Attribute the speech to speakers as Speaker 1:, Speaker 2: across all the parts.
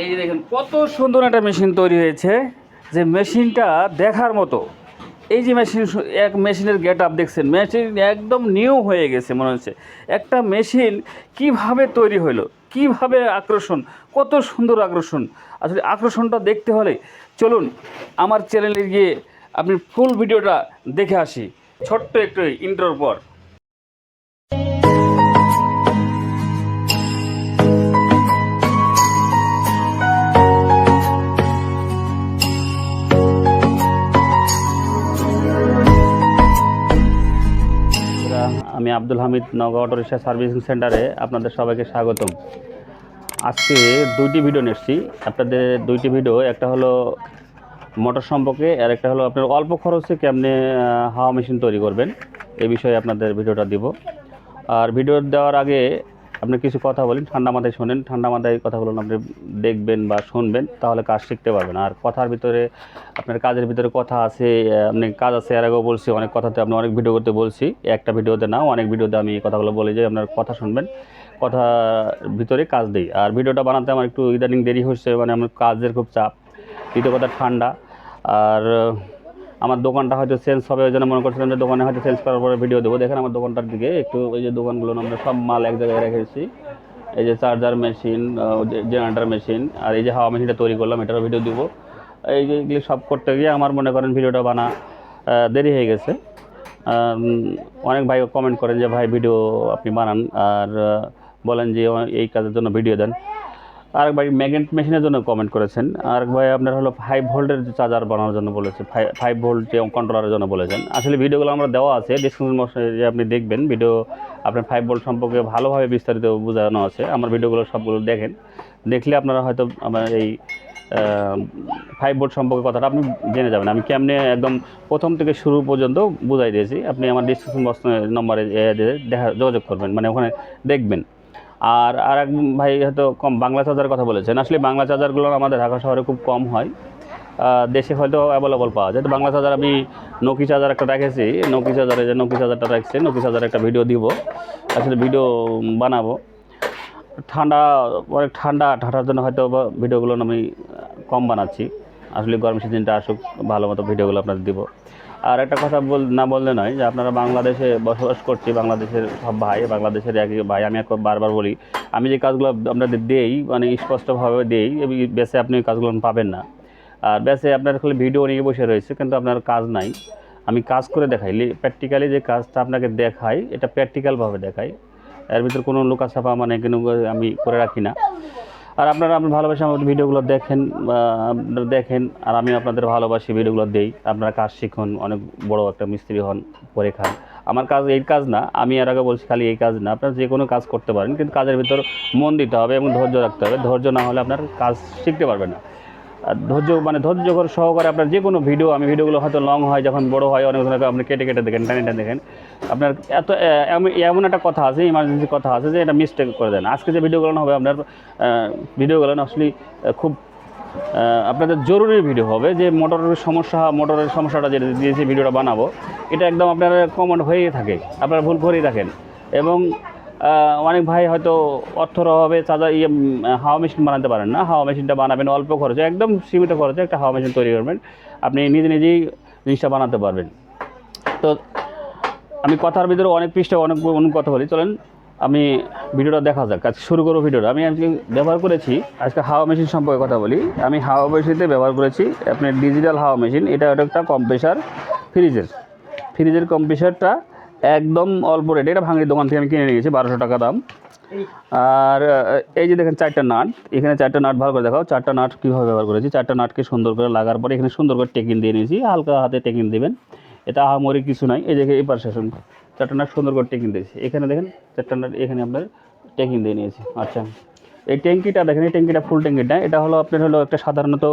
Speaker 1: এই যে দেখেন কত সুন্দর একটা মেশিন তৈরি হয়েছে, যে মেশিনটা দেখার মতো। এই যে মেশিনের গেট আপ দেখছেন, মেশিন একদম নিউ হয়ে গেছে মনে হচ্ছে। একটা মেশিন কিভাবে তৈরি হলো, কিভাবে আকর্ষণ, কত সুন্দর আকর্ষণ। আসলে আকর্ষণটা দেখতে হলে চলুন আমার চ্যানেলে গিয়ে আপনি ফুল ভিডিওটা দেখে আসি ছোট্ট একটু ইন্ট্রোর পর। আমি Abdul Hamid, Naogaon auto rickshaw servicing সেন্টারে আপনাদের সবাইকে স্বাগতম। আজকে দুইটি ভিডিও নিচ্ছি আপনাদের, দুইটি ভিডিও। একটা হলো মোটর সম্পর্কে, আর একটা হলো আপনার অল্প খরচে কেমনে হাওয়া মেশিন তৈরি করবেন, এই বিষয়ে আপনাদের ভিডিওটা দিব। আর ভিডিও দেওয়ার আগে আপনি কিছু কথা বলেন, ঠান্ডা মাথায় শোনেন, ঠান্ডা মাথায় কথাগুলো আপনি দেখবেন বা শুনবেন, তাহলে কাজ শিখতে পারবেন। আর কথার ভিতরে আপনার কাজের ভিতরে কথা আছে, আপনি কাজ আছে, এর আগেও বলছি অনেক কথাতে, আপনি অনেক ভিডিও করতে বলছি, একটা ভিডিওতে না অনেক ভিডিওতে আমি কথাগুলো বলি যে আপনার কথা শুনবেন, কথা ভিতরে কাজ দিই। আর ভিডিওটা বানাতে আমার একটু ইদানিং দেরি হচ্ছে, মানে আমার কাজের খুব চাপ, দ্বিতীয় কথা ঠান্ডা। আর আমার দোকানটা হয়তো চেঞ্জ হবে, ওই জন্য মনে করছিলাম যে দোকানে হয়তো চেঞ্জ করার পরে ভিডিও দেবো। দেখেন আমার দোকানটার দিকে একটু, ওই যে দোকানগুলো আমরা সব মাল এক জায়গায় রেখেছি। এই যে চার্জার মেশিন, জেনারেটর মেশিন, আর এই যে হাওয়া মেশিনটা তৈরি করলাম, এটারও ভিডিও দিব। এই যে এগুলি সব করতে গিয়ে আমার মনে করেন ভিডিওটা বানা দেরি হয়ে গেছে। অনেক ভাই কমেন্ট করেন যে ভাই ভিডিও আপনি বানান, আর বলেন যে এই কাজের জন্য ভিডিও দেন। আরেক ভাই ম্যাগনেট মেশিনের জন্য কমেন্ট করেছেন। আরেক ভাই আপনার হলো 5 ভোল্টের চার্জার বানানোর জন্য বলেছে, 5 ভোল্ট যে কন্ট্রোলারের জন্য বলেছেন। আসলে ভিডিওগুলো আমরা দেওয়া আছে ডিসক্রিপশন বক্সে, যে আপনি দেখবেন ভিডিও, আপনার 5 ভোল্ট সম্পর্কে ভালোভাবে বিস্তারিত বোঝানো আছে। আমার ভিডিওগুলো সবগুলো দেখেন, দেখলে আপনারা হয়তো আমার এই 5 ভোল্ট সম্পর্কে কথাটা আপনি জেনে যাবেন। আমি কেমনে একদম প্রথম থেকে শুরু পর্যন্ত বুঝাই দিয়েছি। আপনি আমার ডিসক্রিপশন বক্স নম্বরে যোগাযোগ করবেন, মানে ওখানে দেখবেন। আর এক ভাই হয়তো কম বাংলা চার্জার কথা বলেছেন। আসলে বাংলা চার্জারগুলো আমাদের ঢাকা শহরে খুব কম হয়, দেশে হয়তো অ্যাভেলেবল পাওয়া যায়। তো বাংলা চার্জার আমি নকি চার্জার একটা রেখেছি, নকি চার্জারে যে নকি চার্জারটা রাখছে, নকি চার্জার একটা ভিডিও দিব, আসলে ভিডিও বানাবো। ঠান্ডা, অনেক ঠান্ডার জন্য হয়তো ভিডিওগুলো আমি কম বানাচ্ছি। আসলে গরম সিজনটা আসুক, ভালো মতো ভিডিওগুলো আপনাদের দিব। আর একটা কথা না বললে নয়, যে আপনারা বাংলাদেশে বসবাস করছি, বাংলাদেশের সব ভাই, বাংলাদেশের একই ভাই। আমি বারবার বলি, আমি যে কাজগুলো আপনাদের দেই, মানে স্পষ্টভাবে দেই, বেসে আপনি কাজগুলো পাবেন না। আর বেসে আপনার খালি ভিডিও নিয়ে বসে রয়েছে, কিন্তু আপনার কাজ নাই। আমি কাজ করে দেখাই, প্র্যাকটিক্যালি যে কাজটা আপনাকে দেখাই, এটা প্র্যাকটিক্যালভাবে দেখাই। এর ভিতরে কোনো লুকাছাপা মানে কিন্তু আমি করে রাখি না। আর আপনারা আপনার ভালোবাসে আমার ভিডিওগুলো দেখেন, আপনারা দেখেন, আর আমি আপনাদের ভালোবাসি ভিডিওগুলো দেই। আপনারা কাজ শিখুন, অনেক বড় একটা মিস্ত্রি হন, পরে খান। আমার কাজ এই কাজ না, আমি এর আগে বলছি খালি এই কাজ না, আপনারা যে কোনো কাজ করতে পারেন, কিন্তু কাজের ভিতর মন দিতে হবে এবং ধৈর্য রাখতে হবে। ধৈর্য না হলে আপনার কাজ শিখতে পারবেন না। আর ধৈর্য সহকারে আপনার যে কোনো ভিডিও, আমি ভিডিওগুলো হয়তো লং হয়, যখন বড় হয় অনেক ধরনের আপনি কেটে কেটে দেখেন, টানে দেখেন। আপনার এমন একটা কথা আছে, ইমার্জেন্সি কথা আছে, যে এটা মিস্টেক করে দেন। আজকে যে ভিডিওগুলো হবে আপনার ভিডিওগুলো আসলে খুব আপনাদের জরুরি ভিডিও হবে, যে মোটরের সমস্যাটা যেটা দিয়েছি ভিডিওটা বানাবো, এটা একদম আপনার কমন হয়েই থাকে, আপনারা ভুল করেই থাকেন। এবং অনেক ভাই হয়তো অর্থর অভাবে হাওয়া মেশিন বানাতে পারেন না। হাওয়া মেশিনটা বানাবেন অল্প খরচে, একদম সীমিত খরচে একটা হাওয়া মেশিন তৈরি করবেন, আপনি নিজেই জিনিসটা বানাতে পারবেন। তো আমি কথার ভিতরে অনেক পৃষ্ঠা অনেক কথা বলি, চলেন আমি ভিডিওটা দেখা যাক। আজকে শুরু করবো ভিডিওটা। আমি আজকে ব্যবহার করেছি, আজকে হাওয়া মেশিন সম্পর্কে কথা বলি। আমি হাওয়া মেশিনতে ব্যবহার করেছি আপনার ডিজিটাল হাওয়া মেশিন। এটা একটা কম্প্রেসার, ফ্রিজের কম্প্রেসারটা একদম অল্প রেটে, এটা ভাঙড়ির দোকান থেকে আমি কিনে নিয়ে গেছি, 1200 টাকা দাম। আর এই যে দেখেন 4টা নাট, এখানে 4টা নাট ভালো করে দেখাও। 4টা নাট কীভাবে ব্যবহার করেছি, 4টা নাটকে সুন্দর করে লাগার পরে এখানে সুন্দর করে টেকিন দিয়ে নিয়েছি, হালকা হাতে টেকিন দেবেন, এটা আহামরি কিছু নাই। এই দেখে এই পাশে 4টা নাট সুন্দর করে টেকিন দিয়েছি। এখানে দেখেন 4টা নাট এখানে আপনার টেকিন দিয়ে নিয়েছি। আচ্ছা, এই ট্যাঙ্কিটা দেখেন, এই ট্যাঙ্কিটা ফুল ট্যাঙ্কিটা, এটা হলো আপনার হলো একটা সাধারণত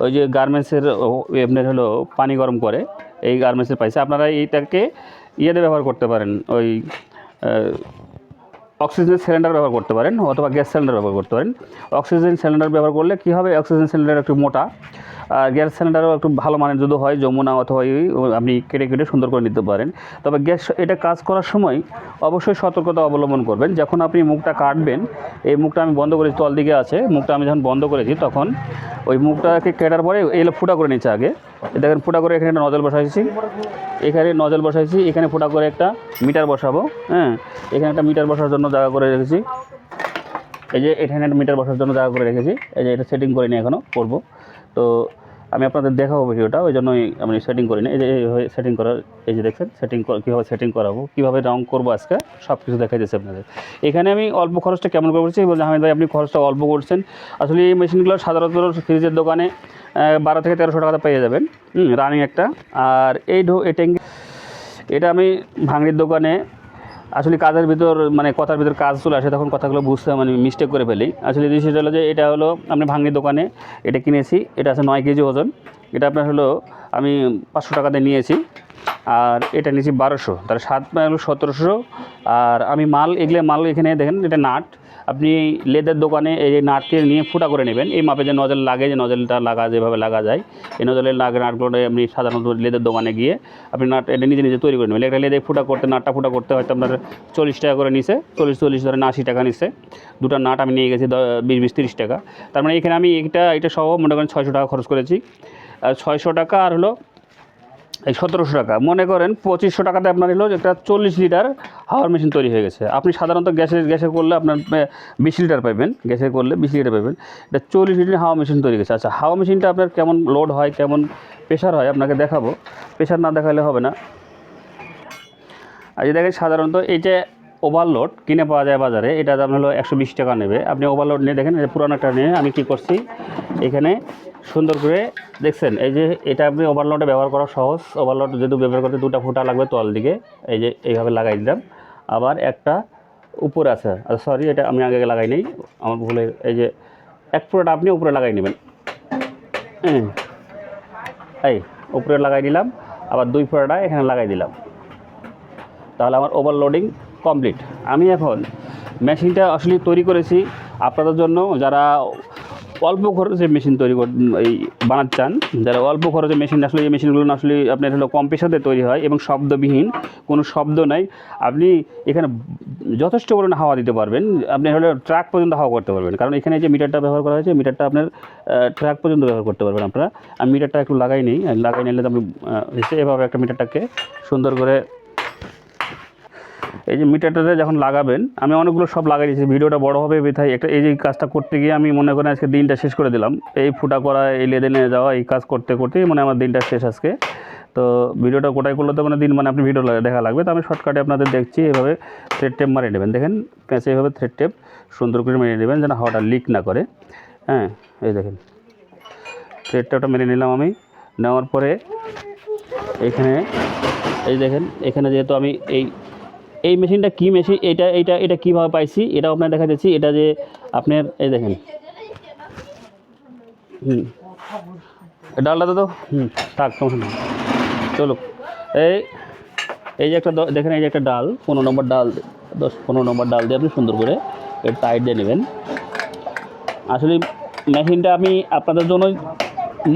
Speaker 1: ওই যে গার্মেন্টসের আপনার হলো পানি গরম করে, এই গার্মেন্টসের পাইছে। আপনারা এইটাকে ইয়েতে ব্যবহার করতে পারেন, ওই অক্সিজেন সিলিন্ডার ব্যবহার করতে পারেন, অথবা গ্যাস সিলিন্ডার ব্যবহার করতে পারেন। অক্সিজেন সিলিন্ডার ব্যবহার করলে কী হবে, অক্সিজেন সিলিন্ডার একটু মোটা, আর গ্যাস সিলিন্ডারও একটু ভালো মানের যদি হয় যমুনা অথবা আপনি কেটে কেটে সুন্দর করে নিতে পারেন। তবে গ্যাস এটা কাজ করার সময় অবশ্যই সতর্কতা অবলম্বন করবেন। যখন আপনি মুখটা কাটবেন, এই মুখটা আমি বন্ধ করেছি, তল দিকে আছে মুখটা, আমি যখন বন্ধ করেছি তখন ওই মুখটাকে কেটার পরে এগুলো ফুটা করে নিচ্ছে আগে। দেখেন ফুটা করে এখানে একটা নজল বসাইছি, এখানে নজল বসাইছি, এখানে ফুটা করে একটা মিটার বসাবো। হ্যাঁ, এখানে একটা মিটার বসার জন্য জায়গা করে রেখেছি। এই যে এখানে একটা মিটার বসার জন্য জায়গা করে রেখেছি। এই যে এটা সেটিং করে নিই, এখনও করবো। তো আমি আপনাদের দেখাবো ভিডিওটা, ওই জন্যই আমি সেটিং করি না। এই যে সেটিং করার, এই যে দেখছেন সেটিং কীভাবে সেটিং করাবো, কীভাবে রং করবো, আজকে সব কিছু দেখাই দিচ্ছি আপনাদের। এখানে আমি অল্প খরচটা কেমন করে করছি বলছি, হামিদ ভাই আপনি খরচটা অল্প করছেন। আসলে এই মেশিনগুলো সাধারণত ফ্রিজের দোকানে 12 থেকে 1300 টাকাতে পেয়ে যাবেন, রানিং একটা। আর এই ট্যাঙ্কি এটা আমি ভাঙড়ির দোকানে, আসলে কাজের ভিতর মানে কথার ভিতর কাজ চলে আসে, তখন কথাগুলো বুঝতে মানে মিস্টেক করে ফেলি। আসলে সেটা হলো যে এটা হলো আপনি ভাঙড়ির দোকানে এটা কিনেছি, এটা আছে 9 কেজি ওজন। এটা আপনার হলো আমি 500 টাকাতে নিয়েছি, আর এটা নিয়েছি 1200, তাহলে 7 হলো 1700। আর আমি মাল এখানে দেখেন, এটা নাট। আপনি লেদের দোকানে এই নাটকে নিয়ে ফুটা করে নেবেন, এই মাপে যে নজল লাগে, যে নজলটা যেভাবে লাগা যায়, এই নজলের নাটগুলো আপনি সাধারণত লেদের দোকানে গিয়ে আপনি নাট এটা নিজে নিজে তৈরি করে নেবেন। একটা লেদে নাটটা ফুটা করতে হয়তো আপনার 40 টাকা করে নিছে, 40 ধরেন 80 টাকা নিছে। দুটো নাট আমি নিয়ে গেছি 20 30 টাকা। তার মানে এখানে আমি এটা সহ মনে করেন 600 টাকা খরচ করেছি। আর 600 টাকা আর হলো এই 1700 টাকা, মনে করেন 2500 টাকাতে আপনার হলো একটা 40 লিটার হাওয়ার মেশিন তৈরি হয়ে গেছে। আপনি সাধারণত গ্যাসে করলে আপনার 20 লিটার পাবেন, গ্যাসে করলে 20 লিটার পাবেন, এটা 40 লিটার হাওয়া মেশিন তৈরি গেছে। আচ্ছা, হাওয়া মেশিনটা আপনার কেমন লোড হয়, কেমন প্রেশার হয় আপনাকে দেখাবো, প্রেশার না দেখালে হবে না। আর যে দেখেন সাধারণত এইটা ওভারলোড কিনে পাওয়া যায় বাজারে, এটা দাম হলো 120 টাকা নেবে। আপনি ওভারলোড নিয়ে দেখেন, পুরানোটা নিয়ে আমি কী করছি, এখানে সুন্দর করে দেখছেন, এই যে এটা আপনি ওভারলোডে ব্যবহার করা সহজ। ওভারলোড যেহেতু ব্যবহার করতে 2টা ফুটা লাগবে তল দিকে, এই যে এইভাবে লাগাই দিলাম। আবার একটা উপরে আছে, সরি এটা আমি আগে লাগাই নেই, আমার ভুলে, এই যে এক ফুটাটা আপনি উপরে লাগাই নেবেন, এই উপরে লাগাই দিলাম, আবার 2 ফুটাটা এখানে লাগাই দিলাম, তাহলে আমার ওভারলোডিং কমপ্লিট। আমি এখন মেশিনটা আসলে তৈরি করেছি আপনাদের জন্য, যারা অল্প খরচে মেশিন বানাতে চান, যারা অল্প খরচে মেশিন, আসলে এই মেশিনগুলো আসলে আপনার হলো কম পেশাতে তৈরি হয় এবং শব্দবিহীন, কোনো শব্দ নাই। আপনি এখানে যথেষ্ট পরিমাণে হাওয়া দিতে পারবেন, আপনি হলো ট্রাক পর্যন্ত হাওয়া করতে পারবেন, কারণ এখানে যে মিটারটা ব্যবহার করা হয়েছে, মিটারটা আপনার ট্রাক পর্যন্ত ব্যবহার করতে পারবেন আপনারা। আমি মিটারটা একটু লাগাই নিলে তো আপনি এভাবে একটা মিটারটাকে সুন্দর করে, এই যে মিটারটাতে যখন লাগাবেন, আমি অনেকগুলো সব লাগাই দিয়েছি, ভিডিওটা বড় হবে বিধায় এই যে কাজটা করতে গিয়ে আমি মনে করেন আজকে দিনটা শেষ করে দিলাম। এই ফুটা করা, এই লেদে নিয়ে যাওয়া, এই কাজ করতে করতেই মানে আমার দিনটা শেষ আজকে। তো ভিডিওটা কোটাই করলে তো মানে দিন মানে আপনি ভিডিও দেখা লাগবে। তো আমি শর্টকাটে আপনাদের দেখছি, এভাবে থ্রেড টেপ মারিয়ে নেবেন। দেখেন প্যাঁচে এইভাবে থ্রেড টেপ সুন্দর করে মেরে নেবেন, যেন হাওয়াটা লিক না করে। হ্যাঁ, এই দেখেন থ্রেড টেপটা মেরে নিলাম আমি। নেওয়ার পরে এখানে এই দেখেন, এখানে যেহেতু আমি এই মেশিনটা কী মেশিন, এটা কীভাবে পাইছি এটাও আপনার দেখা যাচ্ছি। এটা যে আপনার এই দেখেন, ডালটা তো থাক, সমস্যা নেই, চলো। এই যে একটা দেখেন, এই যে একটা ডাল, 15 নম্বর ডাল, 10-15 নম্বর ডাল দিয়ে আপনি সুন্দর করে এর টাইট দিয়ে নেবেন। আসলে মেশিনটা আমি আপনাদের জন্য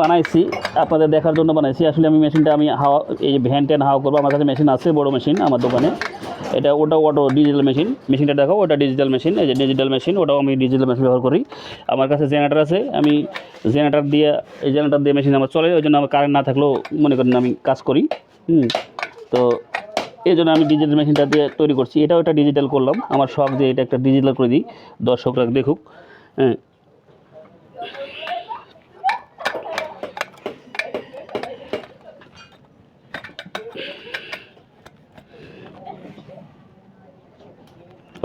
Speaker 1: বানাইছি, আপনাদের দেখার জন্য বানাইছি। আসলে আমি মেশিনটা আমি হাওয়া, এই যে ভ্যান ট্যান হাওয়া করবো, আমার কাছে মেশিন আছে, বড় মেশিন আমার দোকানে। ওটা অটো ডিজিটাল মেশিনটা দেখো, ওটা ডিজিটাল মেশিন, এই যে ডিজিটাল মেশিন, ওটাও আমি ডিজিটাল মেশিন ব্যবহার করি। আমার কাছে জেনারেটার আছে, আমি জেনারেটার দিয়ে মেশিন আমার চলে, ওই জন্য আমার কারেন্ট না থাকলেও মনে করেন আমি কাজ করি। তো এই জন্য আমি ডিজিটাল মেশিনটা দিয়ে তৈরি করছি। এটাও একটা ডিজিটাল করলাম, আমার শখ যে এটা একটা ডিজিটাল করে দিই, দর্শকরা দেখুক। হ্যাঁ,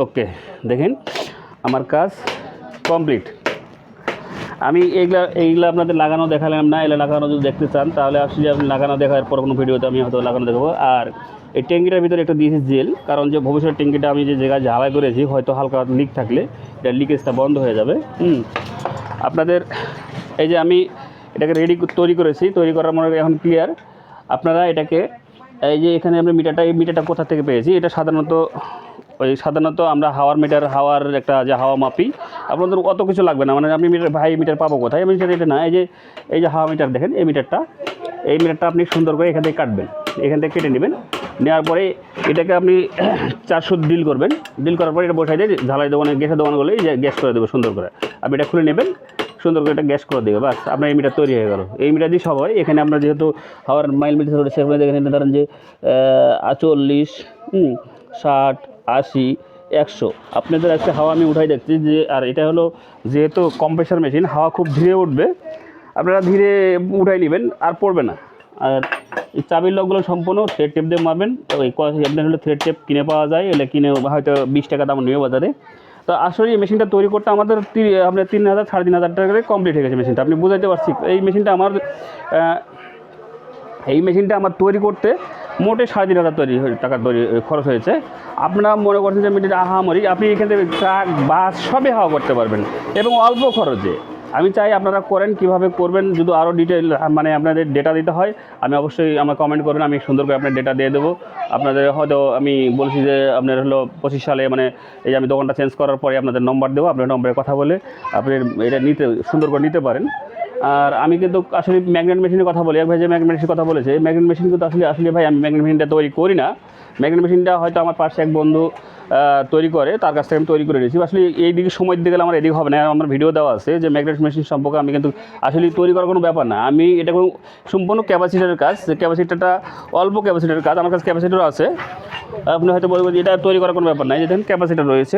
Speaker 1: ওকে, দেখেন আমার কাজ কমপ্লিট। আমি এইগুলো আপনাদের লাগানো দেখালাম না, এগুলো লাগানো যদি দেখতে চান তাহলে আসলে আপনি লাগানো দেখার পর কোনো ভিডিওতে আমি হয়তো লাগানো দেখাবো। আর এই ট্যাঙ্কিটার ভিতরে একটা দিয়েছি জেল, কারণ যে ভবিষ্যৎ ট্যাঙ্কিটা আমি যে জায়গায় ঝালাই করেছি, হয়তো হালকা লিক থাকলে এটা লিকেজটা বন্ধ হয়ে যাবে। আপনাদের এই যে আমি এটাকে তৈরি করেছি, তৈরি করার মনে এখন ক্লিয়ার। আপনারা এটাকে এই যে এখানে আমরা মিটারটা কোথা থেকে পেয়েছি, এটা সাধারণত আমরা হাওয়ার একটা যে হাওয়া মাপি, আপনাদের অত কিছু লাগবে না, মানে আপনি মিটার ভাই মিটার পাবো কোথায়, মিটার এটা না, এই যে হাওয়া মিটার দেখেন, এই মিটারটা আপনি সুন্দর করে এখান থেকে কাটবেন, এখান থেকে কেটে নেবেন, নেওয়ার পরে এটাকে আপনি 400 ড্রিল করবেন, ড্রিল করার পরে এটা বসাই দিয়ে ঝালাই দোকানে গ্যাসের দোকানে গেলে গ্যাস করে দেবে সুন্দর করে, আপনি এটা খুলে নেবেন, সুন্দর করে এটা গ্যাস করে দেবে, বাস আপনার এই মিটার তৈরি হয়ে গেল। এই মিটার দিয়ে সব হয়। এখানে আমরা যেহেতু হাওয়ার মাইল মিটার রয়েছে, সেখানে এখানে ধরেন যে 40, 60, 80, 100 আপনাদের আজকে হাওয়া আমি উঠাই দেখছি যে, আর এটা হলো যেহেতু কম্প্রেসার মেশিন, হাওয়া খুব ধীরে উঠবে, আপনারা ধীরে উঠাই নেবেন আর পড়বে না। আর এই চাবির লকগুলো সম্পূর্ণ থ্রেড টেপ দিয়ে মারবেন, ওই আপনার হলো থ্রেড টেপ কিনে পাওয়া যায়, এলে কিনে হয়তো 20 টাকা দাম নেবে বাজারে। তো আসলে এই মেশিনটা তৈরি করতে আমাদের আপনার 3,000 3,500 টাকা করে কমপ্লিট হয়ে গেছে মেশিনটা, আপনি বুঝাইতে পারছি। এই মেশিনটা আমার তৈরি করতে মোটে 3,500 টাকা খরচ হয়েছে। আপনারা মনে করছেন যে মেশিনটা আহামরি, আপনি এখান থেকে ট্রাক বাস সবই হাওয়া করতে পারবেন এবং অল্প খরচে। আমি চাই আপনারা করেন, কিভাবে করবেন যদি আরও ডিটেল মানে আপনাদের ডেটা দিতে হয়, আমি অবশ্যই আমার কমেন্ট করবেন, আমি সুন্দর করে আপনার ডেটা দিয়ে দেবো। আপনাদের হয়তো আমি বলছি যে আপনার হলো 25 সালে মানে এই যে আমি দোকানটা চেঞ্জ করার পরে আপনাদের নম্বর দেবো, আপনার নম্বরে কথা বলে আপনি এটা সুন্দর করে নিতে পারেন। আর আমি কিন্তু আসলে ম্যাগনেট মেশিনের কথা বলি, এক ভাই যে ম্যাগনেট মেশিনের কথা বলেছে, ম্যাগনেট মেশিন কিন্তু আসলে ভাই আমি ম্যাগনেট মেশিনটা তৈরি করি না। ম্যাগনেট মেশিনটা হয়তো আমার পাশে এক বন্ধু তৈরি করে, তার কাছ থেকে আমি তৈরি করে নিয়েছি। আসলে এই দিকে সময় দিতে গেলে আমার এদিকে হবে না, আমার ভিডিও দেওয়া আছে যে ম্যাগনেট মেশিন সম্পর্কে। আমি কিন্তু আসলে তৈরি করার কোনো ব্যাপার না, আমি এটা কোনো সম্পূর্ণ ক্যাপাসিটারের কাজ, ক্যাপাসিটারটা অল্প ক্যাপাসিটারের কাজ, আমার কাছে ক্যাপাসিটারও আছে। আপনি হয়তো বলবেন যে এটা তৈরি করার কোনো ব্যাপার নাই, যে দেখেন ক্যাপাসিটার রয়েছে,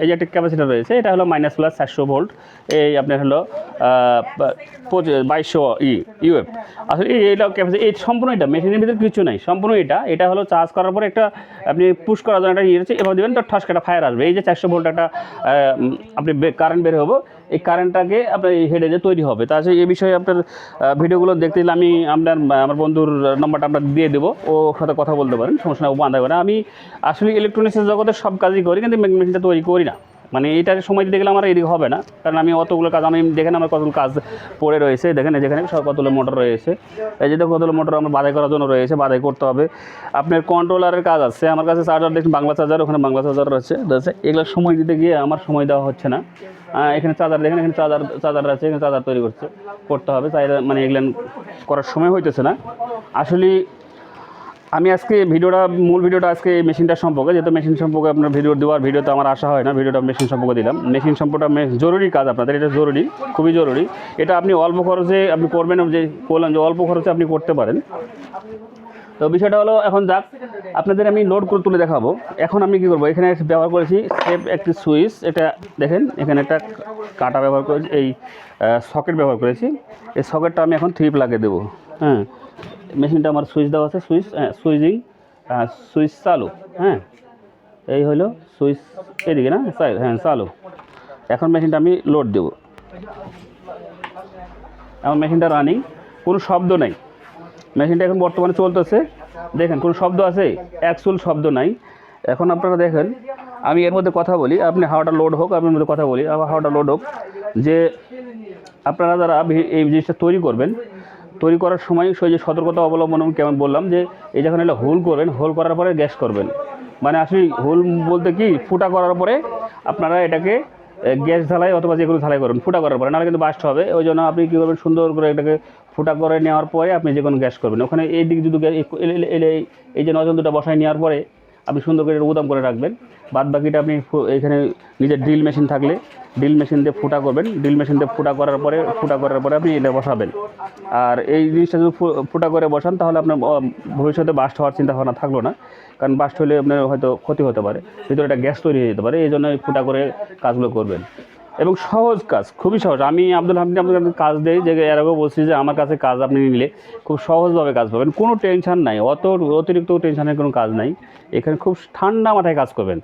Speaker 1: এই যে একটা ক্যাপাসিটার রয়েছে, এটা হলো মাইনাস প্লাস 400 ভোল্ট, এই আপনার হলো 2200 ইউএফ। আসলে এইটা ক্যাপাসিটি, এই সম্পূর্ণ এটা মেশিনের ভিতরে কিছু নাই, সম্পূর্ণ এটা হলো চার্জ করার পরে একটা আপনি পুশ করার জন্য একটা ইয়ে রয়েছে, এবার দেবেন তো ঠাস একটা ফায়ার আসবে, এই যে 400 ভোল্ট একটা আপনি কারেন্ট বের হবো, এই কারেন্টটাকে আপনার এই হেডে যে তৈরি হবে। তাছাড়া এই বিষয়ে আপনার ভিডিওগুলো দেখতে দিলে আমি আমার বন্ধুর নম্বরটা আপনার দিয়ে দেবো, ওর সাথে কথা বলতে পারেন, সমস্যা নেই, ও বাঁধা করে। আমি আসলে ইলেকট্রনিক্সের জগতে সব কাজই করি, কিন্তু মেশিনটা তৈরি করি না, মানে এইটার সময় দিতে গেলে আমার এদিকে হবে না, কারণ আমি অতগুলো কাজ, আমি দেখেন আমার কতগুলো কাজ পড়ে রয়েছে, দেখেন যেখানে সব কতগুলো মোটর রয়েছে, এই যে কতগুলো মোটর আমার বাধাই করার জন্য রয়েছে, বাধাই করতে হবে। আপনার কন্ট্রোলারের কাজ আছে, আমার কাছে চার্জার দেখুন, বাংলা চার্জার, ওখানে বাংলা চার্জার রয়েছে, এগুলো সময় দিতে গিয়ে আমার সময় দেওয়া হচ্ছে না। এখানে চার্জার দেখেন, এখানে চার্জার আছে, এখানে চার্জার তৈরি করতে হবে, তাই মানে এগুলো করার সময় হইতেছে না। আসলে আমি আজকে মূল ভিডিওটা আজকে মেশিনটার সম্পর্কে, যেহেতু মেশিন সম্পর্কে আপনার ভিডিওতে আমার আশা হয় না, ভিডিওটা মেশিন সম্পর্কে দিলাম। মেশিন সম্পর্কটা জরুরি কাজ আপনাদের, এটা জরুরি, খুবই জরুরি। এটা আপনি অল্প খরচে আপনি করবেন, যে বললাম যে অল্প খরচে আপনি করতে পারেন। তো বিষয়টা হলো, এখন যাক আপনাদের আমি লোড করে তুলে দেখাবো। এখন আমি কী করবো, এখানে ব্যবহার করেছি স্টেপ একটি সুইচ, এটা দেখেন এখানে একটা কাটা ব্যবহার করেছি, এই সকেট ব্যবহার করেছি, এই সকেটটা আমি এখন 3 লাগিয়ে দেবো। হ্যাঁ, মেশিনটা আমার সুইচ দেওয়া আছে, সুইচ চালু। হ্যাঁ, এই হলো সুইচ, এদিকে না, হ্যাঁ চালু। এখন মেশিনটা আমি লোড দেব, আমার মেশিনটা রানিং, কোনো শব্দ নাই, মেশিনটা এখন বর্তমানে চলতেছে, দেখেন কোনো শব্দ আছে, অ্যাকচুয়াল শব্দ নাই। এখন আপনারা দেখেন, আমি এর মধ্যে কথা বলি, আপনি হাওয়াটা লোড হোক, আপনার মধ্যে কথা বলি, আবার হাওয়াটা লোড হোক, যে আপনারা যারা এই জিনিসটা তৈরি করবেন, তৈরি করার সময় সেই যে সতর্কতা অবলম্বন কেমন বললাম, যে এই যখন এলো হোল করবেন, হোল করার পরে গ্যাস করবেন, মানে আসলে হোল বলতে কি, ফুটা করার পরে আপনারা এটাকে গ্যাস ঝালাই অথবা যেগুলো ঝালাই করবেন ফুটা করার পরে, নাহলে কিন্তু বাস্ট হবে। ওই জন্য আপনি কী করবেন, সুন্দর করে এটাকে ফুটা করে নেওয়ার পরে আপনি যে কোনো গ্যাস করবেন। ওখানে এই দিক যদি এই যে নজল দুটো বসায় নেওয়ার পরে আপনি সুন্দর করে উদাম করে রাখবেন। বাদ বাকিটা আপনি এখানে নিজের ড্রিল মেশিন থাকলে ড্রিল মেশিন দিয়ে ফুটা করবেন, ড্রিল মেশিন দিয়ে ফুটা করার পরে আপনি এটা বসাবেন। আর এই জিনিসটা যদি ফুটা করে বসান, তাহলে আপনার ভবিষ্যতে বাস্ট হওয়ার চিন্তা ভাবনা থাকলো না, কারণ বাস্ট হলে আপনার হয়তো ক্ষতি হতে পারে, ভিতরে একটা গ্যাস তৈরি হয়ে যেতে পারে। এই জন্য ফুটা করে কাজগুলো করবেন, এবং সহজ কাজ, খুবই সহজ। আমি আব্দুল হামিদ আপনাদের কাজ দেই, যে এর আগেও বলছি যে আমার কাছে কাজ আপনি নিলে খুব সহজভাবে কাজ পাবেন, কোনো টেনশন নাই, অতিরিক্ত টেনশনের কোনো কাজ নাই। এখানে খুব ঠান্ডা মাথায় কাজ করবেন।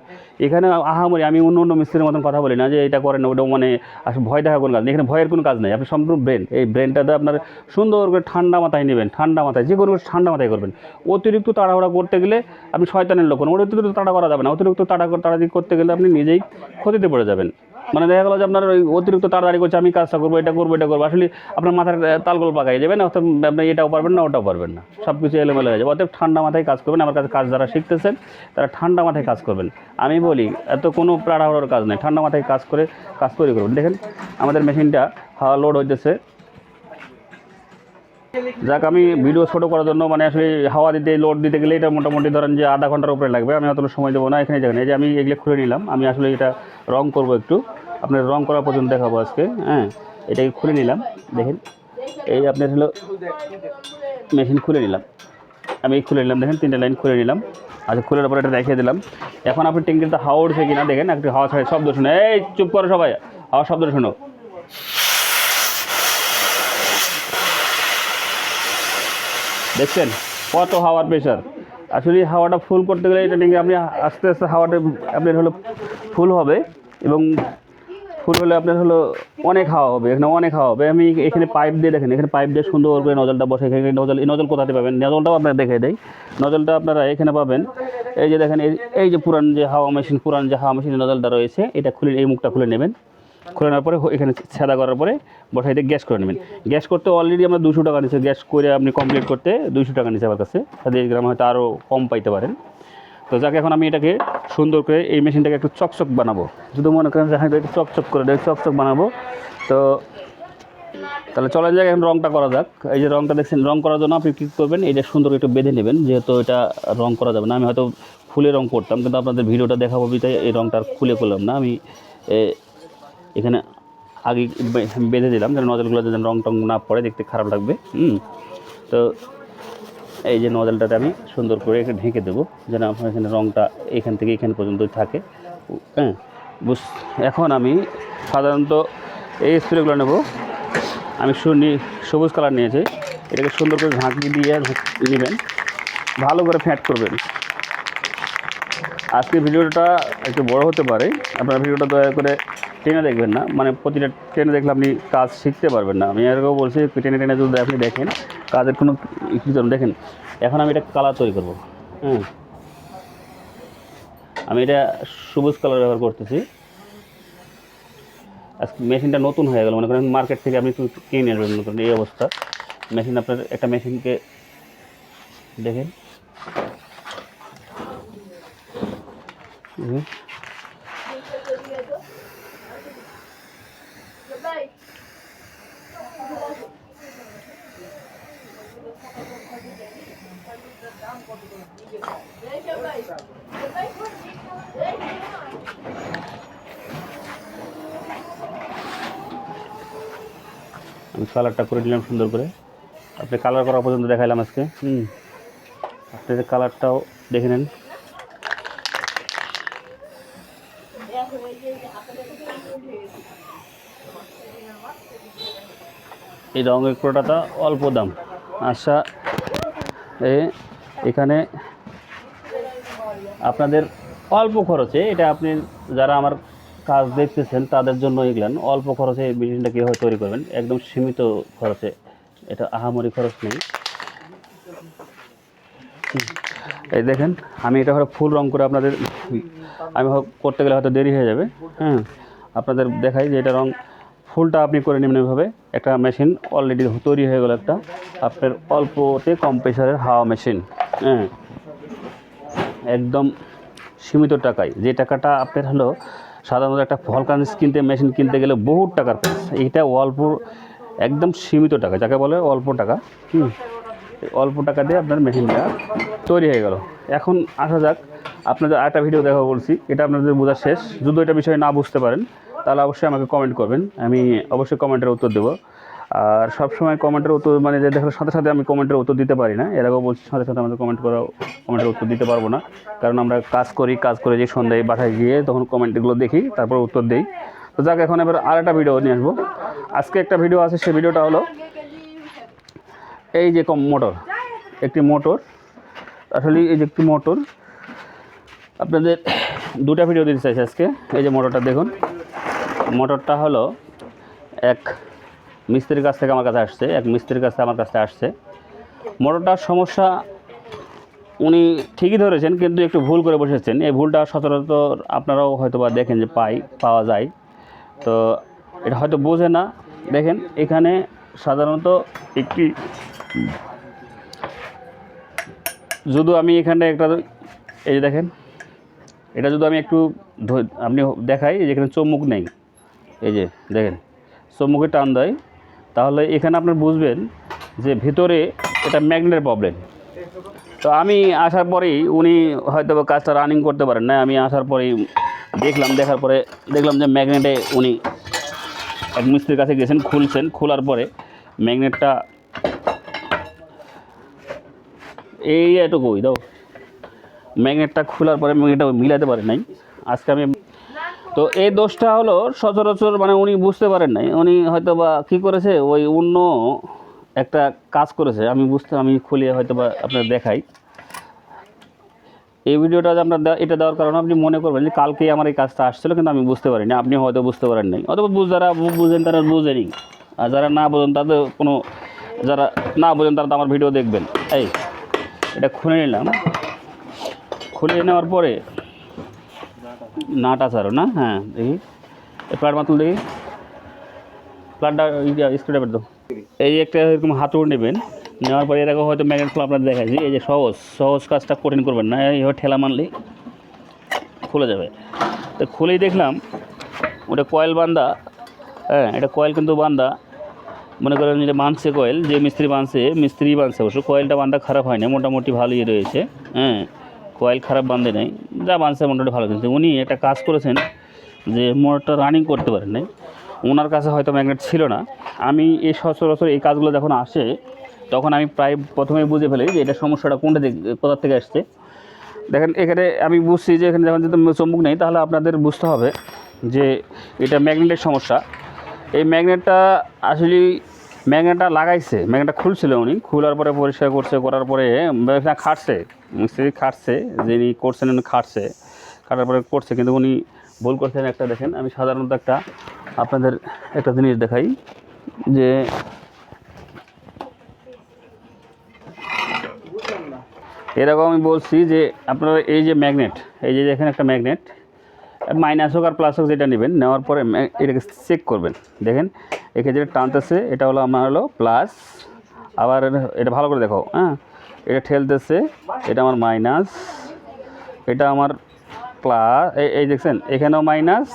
Speaker 1: এখানে আহামরি আমি অন্য মিস্ত্রির মতন কথা বলি না, যে এটা করেন ওটাও, মানে আসলে ভয় দেখা কোনো কাজ নেই, এখানে ভয়ের কোনো কাজ নেই। আপনি সম্পূর্ণ এই ব্রেনটাতে আপনার সুন্দর করে ঠান্ডা মাথায় নেবেন, ঠান্ডা মাথায় যে কোনো ঠান্ডা মাথায় করবেন। অতিরিক্ত তাড়াহুড়া করতে গেলে আপনি শয়তানের লক্ষণ, অতিরিক্ত তাড়া করা যাবে না, অতিরিক্ত তাড়াতাড়ি করতে গেলে আপনি নিজেই ক্ষতিতে পড়ে যাবেন। মানে দেখা গেলো যে আপনার ওই অতিরিক্ত তাড়াতাড়ি করছে, আমি কাজটা করবো, এটা করবো, এটা করবো, আসলে আপনার মাথার তালগোল পাকাই যাবে না, অর্থাৎ আপনি এটাও পারবেন না, ওটাও পারবেন না, সব কিছু এলোমেলো হয়ে যাবে। অতএব ঠান্ডা মাথায় কাজ করবেন। আমার কাছে কাজ যারা শিখতেছেন তারা ঠান্ডা মাথায় কাজ করবেন। আমি বলি এত কোনো তাড়াহুড়োর কাজ নেই, ঠান্ডা মাথায় কাজ করে কাজ তৈরি করবেন। দেখেন আমাদের মেশিনটা হাওয়া লোড হইতেছে। যাক, আমি ভিডিও ছোটো করার জন্য মানে আসলে হাওয়া দিতে লোড দিতে গেলে এটা মোটামুটি ধরেন যে আধা ঘন্টার উপরে লাগবে, আমি অতটা সময় দেবো না। এখানে দেখেন এই যে আমি এগুলো খুলে নিলাম, আমি আসলে এটা রং করব একটু, আপনার রং করা পর্যন্ত দেখাবো আজকে। হ্যাঁ, এটাকে খুলে নিলাম, দেখেন এই আপনার হলো মেশিন খুলে নিলাম, আমি খুলে নিলাম, দেখেন 3টে লাইন খুলে নিলাম। আচ্ছা, খুলে পরে এটা রেখে দিলাম। এখন আপনি ট্যাঙ্কিতে হাওয়া উঠছে কিনা দেখেন, একটু হাওয়া ছাড়ে শব্দ শুনে, এই চুপ করো সবাই, হাওয়া শব্দ শুনো। দেখছেন কত হাওয়ার প্রেশার। আসলে হাওয়াটা ফুল করতে গেলে এটা ট্যাঙ্কি আপনি আস্তে আস্তে হাওয়াটা আপনার হলো ফুল হবে, এবং ফুল হলে আপনার হলো অনেক হাওয়া হবে, এখানে অনেক হাওয়া হবে। আমি এখানে পাইপ দিয়ে দেখেন, এখানে পাইপ দিয়ে সুন্দর করে নজলটা বসে, এখানে নজল, এই নজল কোথাতে পাবেন, নজলটাও আপনারা দেখে দেয়। নজলটা আপনারা এখানে পাবেন, এই যে দেখেন এই যে পুরান যে হাওয়া মেশিন, পুরান যে হাওয়া মেশিনের নজলটা রয়েছে, এটা খুলে এই মুখটা খুলে নেবেন। খুলে নেওয়ার পরে এখানে ছেদা করার পরে বসাই দিয়ে গ্যাস করে নেবেন। গ্যাস করতে অলরেডি আমরা 200 টাকা নিচ্ছে, গ্যাস করে আপনি কমপ্লিট করতে 200 টাকা নিচ্ছে আমার কাছে, 30 গ্রাম হয়তো আরও কম পাইতে পারেন। তো যাকে এখন আমি এটাকে সুন্দর করে এই মেশিনটাকে একটু চকচক বানাবো, যদি মনে করেন যে একটু চকচক করে চকচক বানাবো। তো তাহলে চলেন যাক, এখন রঙটা করা যাক। এই যে রঙটা দেখছেন, রং করার জন্য আপনি কী করবেন, এটা সুন্দর একটু বেঁধে নেবেন, যেহেতু এটা রং করা যাবে না। আমি হয়তো ফুলে রং করতাম, কিন্তু আপনাদের ভিডিওটা দেখাবো বিধায় এই রঙটা আর খুলে করলাম না। আমি এখানে আগে বেঁধে দিলাম, যেন নজলগুলো যেন রং টং না পড়ে, দেখতে খারাপ লাগবে। তো এই যে নজলটাতে আমি সুন্দর করে একটু ঢেকে দেবো, যেন আপনার এখানে রঙটা এখান থেকে এখানে পর্যন্ত থাকে। হ্যাঁ, এখন আমি সাধারণত এই স্প্রেগুলো নেব। আমি সবুজ কালার নিয়েছি, এটাকে সুন্দর করে ঝাঁকি দিয়ে নেবেন, ভালো করে ফ্যাট করবেন। আজকে ভিডিওটা একটু বড় হতে পারে, আপনার ভিডিওটা দয়া করে টেনে দেখবেন না, মানে প্রতিটা টেনে দেখলে আপনি কাজ শিখতে পারবেন না। আমি এরকম বলছি, টেনে টেনে যদি আপনি দেখেন কাজের কোনো কিছু দেখেন। এখন আমি এটা কালার তৈরি করব। আমি এটা সবুজ কালার ব্যবহার করতেছি। আজকে মেশিনটা নতুন হয়ে গেল, মনে করেন মার্কেট থেকে আপনি কিনে নেবেন নতুন, এই অবস্থা মেশিন। আপনার একটা মেশিনকে দেখেন, আমি কালারটা করে দিলাম সুন্দর করে। আপনি কালার করা পর্যন্ত দেখাইলাম আজকে। আপনি কালারটাও দেখে নেন। এই রঙের প্রোডাক্টটা অল্প দাম। আচ্ছা, এখানে আপনাদের অল্প খরচে, এটা আপনি যারা আমার কাজ দেখতেছেন তাদের জন্য এগুলান অল্প খরচে এই মেশিনটা কীভাবে তৈরি করবেন, একদম সীমিত খরচে, এটা আহামরি খরচ নেই। এই দেখেন, আমি এটা হয়তো ফুল রং করে আপনাদের, আমি করতে গেলে হয়তো দেরি হয়ে যাবে। আপনাদের দেখাই যে এটা রং ফুলটা আপনি করে নেবেন এভাবে। একটা মেশিন অলরেডি তৈরি হয়ে গেল, একটা আপনার অল্পতে কম প্রেশারের হাওয়া মেশিন। একদম সীমিত টাকায়, যে টাকাটা আপনার হলো সাধারণত একটা ভলকানিক্স কিনতে, মেশিন কিনতে গেলে বহুত টাকার খরচ, এইটা অল্প, একদম সীমিত টাকা, যাকে বলে অল্প টাকা। অল্প টাকা দিয়ে আপনার মেশিনটা তৈরি হয়ে গেল। এখন আসা যাক, আপনাদের আরেকটা ভিডিও দেখা বলছি, এটা আপনাদের বোঝা শেষ। যদি এটা বিষয়ে না বুঝতে পারেন তাহলে অবশ্যই আমাকে কমেন্ট করবেন, আমি অবশ্যই কমেন্টের উত্তর দেবো। আর সবসময় কমেন্টের উত্তর মানে যে দেখার সাথে সাথে আমি কমেন্টের উত্তর দিতে পারি না, এর আগেও বলছি, সাথে সাথে আমাদের কমেন্টের উত্তর দিতে পারবো না, কারণ আমরা কাজ করে যে সন্ধ্যায় বাসায় গিয়ে তখন কমেন্টগুলো দেখি, তারপর উত্তর দিই। তো যাক, এখন এবার আরেকটা ভিডিও নিয়ে আসবো। আজকে একটা ভিডিও আছে, সেই ভিডিওটা হলো এই যে মোটর, একটি মোটর, আসলে এই যে একটি মোটর, আপনাদের দুটা ভিডিও দিতে চাইছি আজকে। এই যে মোটরটা দেখুন, মোটরটা হলো এক মিস্ত্রির কাছ থেকে আমার কাছে আসছে, আমার কাছে আসছে। মোটরটার সমস্যা উনি ঠিকই ধরেছেন, কিন্তু একটু ভুল করে বসেছেন। এই ভুলটা সচরাচর আপনারাও হয়তো বা দেখেন যে পাওয়া যায়। তো এটা হয়তো বোঝে না। দেখেন এখানে সাধারণত একটি, যদি আমি এখানে একটা, এই যে দেখেন এটা যদি আমি একটু আপনি দেখাই, যেখানে চুম্বক নেই, এই যে দেখেন চুম্বকে টান দেয়, তাহলে এখানে আপনার বুঝবেন যে ভিতরে এটা ম্যাগনেটের প্রবলেম। তো আমি আসার পরেই উনি হয়তো কাজটা রানিং করতে পারেন না, আমি আসার পরেই দেখার পরে দেখলাম যে ম্যাগনেটে উনি এক মিস্ত্রির কাছে গেছেন, খুলছেন, খোলার পরে ম্যাগনেটটা এই এটুকুই দাও, ম্যাগনেটটা খোলার পরে ম্যাগনেটটা মিলাতে পারে নাই। আজকে আমি, তো এই দোষটা হলো সচরাচর মানে উনি বুঝতে পারেন নাই, উনি হয়তো বা কী করেছে, ওই অন্য একটা কাজ করেছে, আমি খুলিয়ে হয়তো বা আপনার দেখাই। এই ভিডিওটা আপনার এটা দেওয়ার কারণে আপনি মনে করবেন যে কালকেই আমার এই কাজটা আসছিলো, কিন্তু আমি বুঝতে পারিনি, আপনি হয়তো বুঝতে পারেন নাই, অথবা যারা বুঝেন তারা বুঝেনি, আর যারা না বোঝেন তাদের কোনো, যারা না বোঝেন তারা তো আমার ভিডিও দেখবেন। এই এটা খুলে নিলাম, খুলে নেওয়ার পরে নাট আছে আরও না, হ্যাঁ দেখি প্লাট মাতুল দেখি, প্লাটটা স্ক্রুড্রাইভার দাও। এই একটা এরকম হাতুড় নেবেন, নেওয়ার পরে এরকম হয়তো ম্যাগনেট খুলে আপনার দেখাচ্ছি, এই যে সহজ কাজটা কঠিন করবেন না, এইভাবে ঠেলা মারলেই খুলে যাবে। তো খুলেই দেখলাম ওটা কয়েল বান্ধা, হ্যাঁ এটা কয়েল কিন্তু বান্ধা, মনে করেন যেটা বাঁধছে কয়েল, যে মিস্ত্রি বাঁধছে অবশ্য কয়েলটা বান্ধা খারাপ হয় না, মোটামুটি ভালোই রয়েছে, হ্যাঁ কয়েল খারাপ বাঁধে নেই, যা বাঁধছে মোটামুটি ভালো। কিন্তু উনি একটা কাজ করেছেন যে মোটরটা রানিং করতে পারেন নাই, ওনার কাছে হয়তো ম্যাগনেট ছিল না। আমি এই সচরাচর এই কাজগুলো যখন আসে তখন আমি প্রায় প্রথমেই বুঝে ফেলি যে এটা সমস্যাটা কোথা থেকে আসছে। দেখেন এখানে আমি বুঝছি যে এখানে যখন যদি চুম্বক নেই, তাহলে আপনাদের বুঝতে হবে যে এটা ম্যাগনেটের সমস্যা। এই ম্যাগনেটটা আসলে ম্যাগনেটটা লাগাইছে, ম্যাগনেটটা খুলছিল, উনি খোলার পরে পরিষ্কার করার পরে খাটছে, মিস্ত্রি খাটছে, যিনি করছেন উনি খাটার পরে করছে, কিন্তু উনি ভুল করছেন একটা। দেখেন আমি সাধারণত আপনাদের একটা জিনিস দেখাই, যে এরকম আমি বলছি যে আপনারা এই যে ম্যাগনেট, এই যে এখানে একটা ম্যাগনেট, মাইনাস হোক আর প্লাস হোক যেটা নেবেন, নেওয়ার পরে এটাকে চেক করবেন। দেখেন এখানে যেটা টানতেছে এটা হলো আমার হলো প্লাস, আবার এটা ভালো করে দেখো, হ্যাঁ এটা ঠেলতেছে, এটা আমার মাইনাস, এটা আমার প্লাস, এই দেখছেন এখানেও মাইনাস,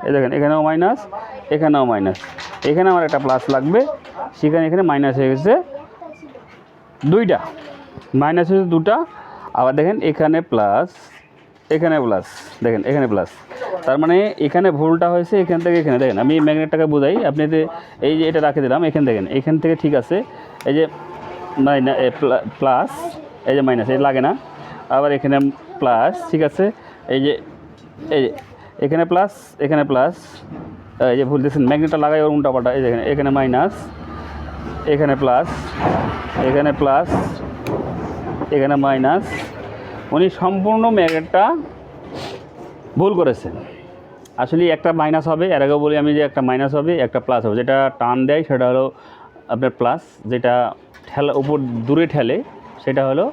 Speaker 1: এই দেখেন এখানেও মাইনাস, এখানেও মাইনাস, এখানে আমার একটা প্লাস লাগবে, সেখানে এখানে মাইনাস হয়ে গেছে দুইটা, মাইনাস হয়েছে দুটা, আবার দেখেন এখানে প্লাস, এখানে প্লাস, দেখেন এখানে প্লাস, তার মানে এখানে ভুলটা হয়েছে এখান থেকে এখানে। দেখেন আমি ম্যাগনেটটাকে বোঝাই, আপনি এই যে এটা রাখে দিলাম, এখান দেখেন এখান থেকে ঠিক আছে, এই যে প্লাস, এই যে মাইনাস, এই লাগে না, আবার এখানে প্লাস, ঠিক আছে, এই যে এখানে প্লাস, এখানে প্লাস, এই যে ভুল দেখছেন ম্যাগনেটটা লাগাই ওর উল্টাপাল্টা, এই দেখেন এখানে মাইনাস, এখানে প্লাস, এখানে প্লাস, এখানে মাইনাস, উনি সম্পূর্ণ ম্যাগনেটটা ভুল করেছেন। আসলে একটা মাইনাস হবে, এর আগেও বলি আমি যে একটা মাইনাস হবে একটা প্লাস হবে, যেটা টান দেয় সেটা হলো আপনার প্লাস, যেটা উপর দূরে ঠেলে সেটা হলো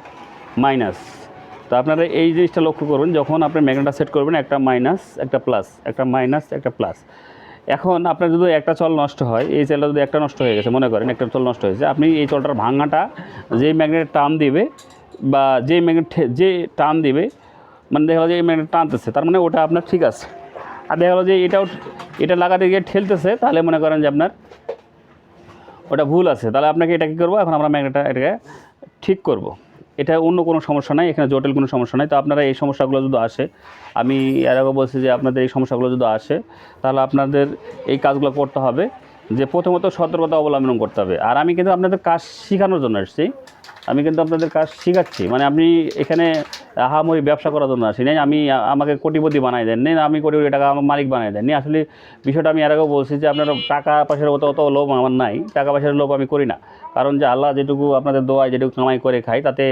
Speaker 1: মাইনাস। তো আপনারা এই জিনিসটা লক্ষ্য করবেন, যখন আপনি ম্যাগনেটটা সেট করবেন, একটা মাইনাস একটা প্লাস, একটা মাইনাস একটা প্লাস। এখন আপনার যদি একটা চল নষ্ট হয়, এই চলটা যদি একটা নষ্ট হয়ে গেছে, মনে করেন একটা চল নষ্ট হয়েছে, আপনি এই চলটার ভাঙাটা যেই ম্যাগনেট টান দিবে, বা যেই ম্যাগনেট যে টান দিবে, মানে দেখা গেলো যে এই ম্যাগনেট টানতেছে, তার মানে ওটা আপনার ঠিক আছে। আর দেখা গেলো যে এটা লাগাতে গিয়ে ঠেলতেছে, তাহলে মনে করেন যে আপনার ওটা ভুল আছে, তাহলে আপনাকে এটা কী করবো, এখন আমরা ম্যাগনেটটা এটাকে ঠিক করব। এটা অন্য কোনো সমস্যা নাই, এখানে জটিল কোনো সমস্যা নাই। তো আপনারা এই সমস্যাগুলো যদি আসে, আমি এর আগে বলছি যে আপনাদের এই সমস্যাগুলো যদি আসে, তাহলে আপনাদের এই কাজগুলো করতে হবে, যে প্রথমত সতর্কতা অবলম্বন করতে হবে। আর আমি কিন্তু আপনাদের কাজ শেখানোর জন্য এসেছি, আমি কিন্তু আপনাদের কাজ শেখাচ্ছি, মানে আপনি এখানে আহামরি ব্যবসা করার জন্য আসি নাই, আমাকে কোটিপতি বানাই দেন নি, আমি কোটি কোটি টাকা আমার মালিক বানাই দেন নি। আসলে বিষয়টা আমি এর আগেও বলছি যে আপনারা টাকা পয়সার অত লোভ আমার নাই, টাকা পয়সার লোভ আমি করি না, কারণ যে আল্লাহ যেটুকু আপনাদের দোয়ায় যেটুকু কামাই করে খাই, তাতে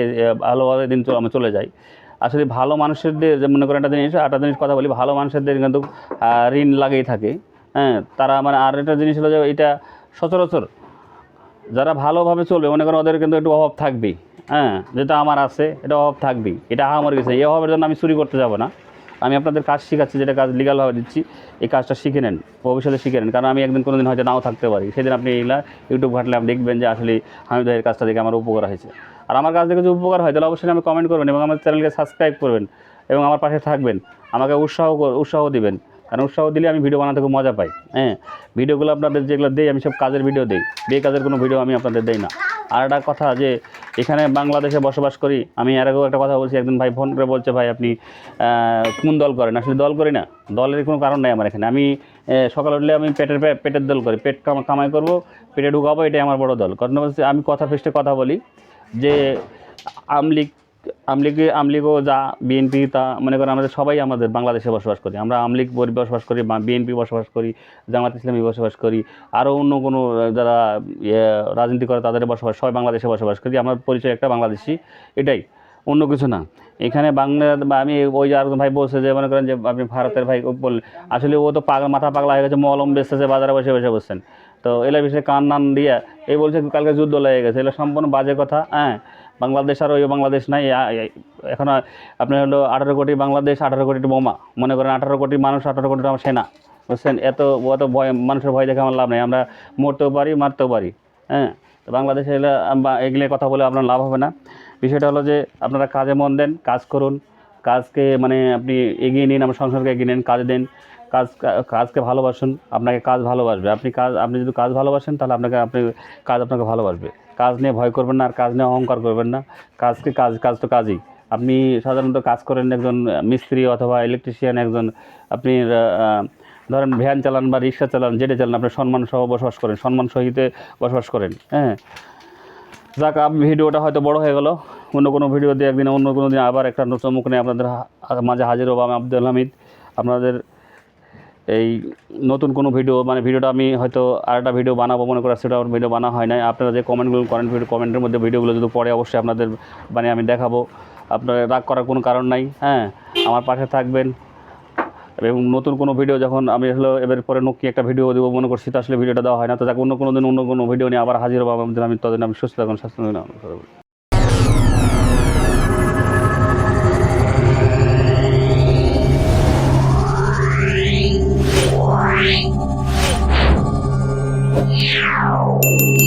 Speaker 1: ভালোভাবে দিন তো আমি চলে যাই। আসলে ভালো মানুষদের, যে মনে করেন একটা জিনিস কথা বলি, ভালো মানুষদের কিন্তু ঋণ লাগেই থাকে, হ্যাঁ তারা মানে। আর একটা জিনিস হলো যে এটা সচরাচর যারা ভালোভাবে চলবে, মনে করেন ওদের কিন্তু একটু অভাব থাকবেই, হ্যাঁ যেটা আমার আছে এটা অভাব থাকবেই, এটা আমার গেছে, এই অভাবের জন্য আমি চুরি করতে যাব না, আমি আপনাদের কাজ শিখাচ্ছি, যেটা কাজ লিগালভাবে দিচ্ছি, এই কাজটা শিখে নেন, ভবিষ্যতে শিখে নেন। কারণ আমি একদিন কোনো দিন হয়তো নাও থাকতে পারি, সেদিন আপনি এগুলা ইউটিউব ঘাটলে আপনি দেখবেন যে আসলে হামিদ ভাইয়ের কাজটা দেখে আমার উপকার হয়েছে। আর আমার কাজ দেখে যদি উপকার হয় তাহলে অবশ্যই আমি কমেন্ট করবেন এবং আমার চ্যানেলকে সাবস্ক্রাইব করবেন এবং আমার পাশে থাকবেন, আমাকে উৎসাহ দিবেন। কারণ উৎসাহ দিলে আমি ভিডিও বানাতে খুব মজা পাই। হ্যাঁ, ভিডিওগুলো আপনাদের যেগুলো দেই আমি সব কাজের ভিডিও দিই, কাজের কোনো ভিডিও আমি আপনাদের দেই না। আর একটা কথা, যে এখানে বাংলাদেশে বসবাস করি, আমি এর আগেও একটা কথা বলছি, একদিন ভাই ফোন করে বলছে, ভাই আপনি কোন দল করেন? আসলে দল করি না, দলের কোনো কারণ নেই আমার এখানে। আমি সকাল উঠলে আমি পেটের দল করি, পেট কামাই করব, পেটে ঢুকাবো, এটাই আমার বড় দল। কারণ হচ্ছে আমি ফেস্টে কথা বলি যে আমলিগও যা, বিএনপি তা, মনে করেন আমাদের সবাই আমাদের বাংলাদেশে বসবাস করি। আমরা আমলিগ বসবাস করি, বিএনপি বসবাস করি, জামাত ইসলামী বসবাস করি, আরও অন্য কোনো যারা রাজনীতি করে তাদের বসবাস, সবাই বাংলাদেশে বসবাস করি। আমার পরিচয় একটা বাংলাদেশি, এটাই, অন্য কিছু না। এখানে আমি ওই যে আর ভাই বলছে যে মনে করেন যে আপনি ভারতের ভাই বললেন, আসলে ও তো মাথা পাগলা হয়ে গেছে, মলম বেচতেছে, বাজারে বসে বসছেন। তো এলার বিষয়ে কান নান দিয়ে এই বলছে কালকে যুদ্ধ লেগে গেছে, এগুলো সম্পূর্ণ বাজে কথা। হ্যাঁ, বাংলাদেশ আর ওই বাংলাদেশ নাই, এখন আপনার হলো 18 কোটি বাংলাদেশ, 18 কোটি বোমা, মনে করেন 18 কোটি মানুষ, 18 কোটি আমার সেনা, বুঝছেন? এত ভয়, মানুষের ভয় দেখে আমার লাভ নেই, আমরা মরতেও পারি, মারতেও পারি। হ্যাঁ, তো বাংলাদেশে এগুলো কথা বলে আপনার লাভ হবে না। বিষয়টা হলো যে আপনারা কাজে মন দেন, কাজ করুন, কাজকে মানে আপনি এগিয়ে নিন, আমার সংসারকে এগিয়ে নিন, কাজ দেন, কাজকে ভালোবাসুন, আপনাকে কাজ ভালোবাসবে। আপনি যদি কাজ ভালোবাসেন তাহলে কাজ আপনাকে ভালোবাসবে। কাজ নিয়ে ভয় করবেন না, আর কাজ নিয়ে অহংকার করবেন না। কাজ তো কাজই। আপনি সাধারণত কাজ করেন, একজন মিস্ত্রি অথবা ইলেকট্রিশিয়ান, একজন আপনি ধরেন ভ্যান চালান বা রিক্সা চালান, যেটা চালান, আপনি সম্মান সহ বসবাস করেন, সম্মান সহিতে বসবাস করেন। হ্যাঁ, যাক, ভিডিওটা হয়তো বড় হয়ে গেল। অন্য কোনো ভিডিও দিয়ে একদিন, অন্য কোনো দিন আবার একটা নতুন মুখ নিয়ে আপনাদের মাঝে হাজির হবো। আমি আব্দুল হামিদ। আপনাদের এই নতুন কোনো ভিডিও, মানে ভিডিওটা আমি হয়তো আরেকটা ভিডিও বানাবো মনে করা, সেটা আমার ভিডিও বানা হয় নাই। আপনারা যে কমেন্টগুলো করেন, কমেন্টের মধ্যে ভিডিওগুলো যদি পরে অবশ্যই আপনাদের মানে আমি দেখাবো। আপনারা রাগ করার কোনো কারণ নাই। হ্যাঁ, আমার পাশে থাকবেন এবং নতুন কোনো ভিডিও যখন আমি হলো এবার পরে নকি একটা ভিডিও দেবো মনে করছি, তো আসলে ভিডিওটা দেওয়া হয় না। তো যাক, অন্য কোনো দিন অন্য কোনো ভিডিও নিয়ে আবার হাজির হবো। আমি ততদিন আমি সুস্থ থাকুন, স্বাস্থ্য থাকুন।
Speaker 2: Wow.